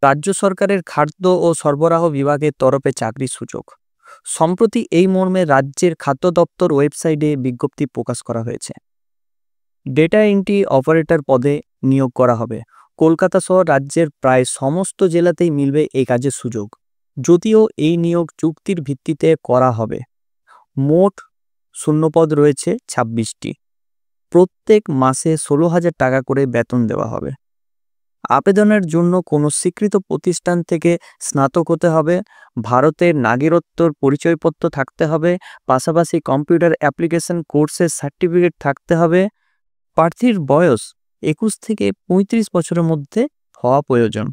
রাজ্য সরকারের খাদ্য ও সরবরাহ বিভাগের তরফে চাকরির সুযোগ। সম্প্রতি এই মর্মে রাজ্যের খাদ্য দপ্তর ওয়েবসাইটে বিজ্ঞপ্তি প্রকাশ করা হয়েছে। ডেটা এন্ট্রি অপারেটর পদে নিয়োগ করা হবে। কলকাতা সহ রাজ্যের প্রায় সমস্ত জেলাতেই মিলবে এই কাজের সুযোগ। যদিও এই নিয়োগ চুক্তির ভিত্তিতে করা হবে। মোট শূন্যপদ রয়েছে 26টি। প্রত্যেক মাসে 16,000 টাকা করে বেতন দেওয়া হবে। আবেদনের জন্য কোনো স্বীকৃত প্রতিষ্ঠান থেকে স্নাতক হতে হবে, ভারতের নাগরিকত্বর পরিচয়পত্র থাকতে হবে, পাশাপাশি কম্পিউটার অ্যাপ্লিকেশন কোর্সের সার্টিফিকেট থাকতে হবে। প্রার্থীর বয়স 21 থেকে 35 বছরের মধ্যে হওয়া প্রয়োজন।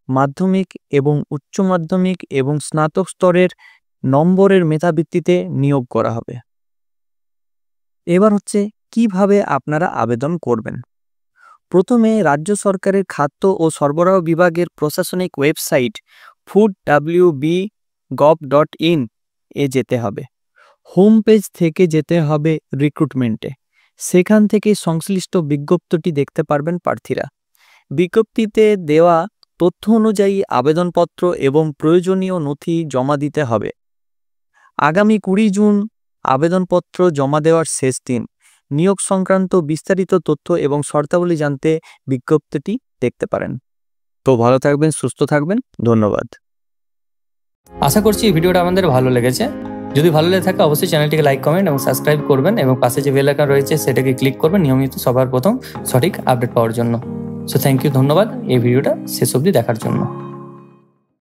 মাধ্যমিক এবং উচ্চ মাধ্যমিক এবং স্নাতক স্তরের নম্বরের মেধাভিত্তিতে নিয়োগ করা হবে। এবার হচ্ছে কিভাবে আপনারা আবেদন করবেন। প্রথমে রাজ্য সরকারের খাদ্য ও সরবরাহ বিভাগের প্রশাসনিক ওয়েবসাইট foodwb.gov.in এ যেতে হবে। হোম পেজ থেকে যেতে হবে রিক্রুটমেন্টে। সেখান থেকে সংশ্লিষ্ট বিজ্ঞপ্তিটি দেখতে পারবেন প্রার্থীরা। বিজ্ঞপ্তিতে দেওয়া তথ্য অনুযায়ী আবেদনপত্র এবং প্রয়োজনীয় নথি জমা দিতে হবে। আগামী 20 জুন আবেদনপত্র জমা দেওয়ার শেষ দিন। নিয়োগ সংক্রান্ত বিস্তারিত তথ্য এবং শর্তাবলী জানতে বিজ্ঞপ্তিটি দেখতে পারেন। তো ভালো থাকবেন, সুস্থ থাকবেন। ধন্যবাদ। আশা করছি এই ভিডিওটা আমাদের ভালো লেগেছে। যদি ভালো লেগে থাকে অবশ্যই চ্যানেলটিকে লাইক, কমেন্ট এবং সাবস্ক্রাইব করবেন এবং পাশে যে বেল আইকন রয়েছে সেটাকে ক্লিক করবেন নিয়মিত সবার প্রথম সঠিক আপডেট পাওয়ার জন্য। সো থ্যাংক ইউ, ধন্যবাদ এই ভিডিওটা শেষ অবধি দেখার জন্য।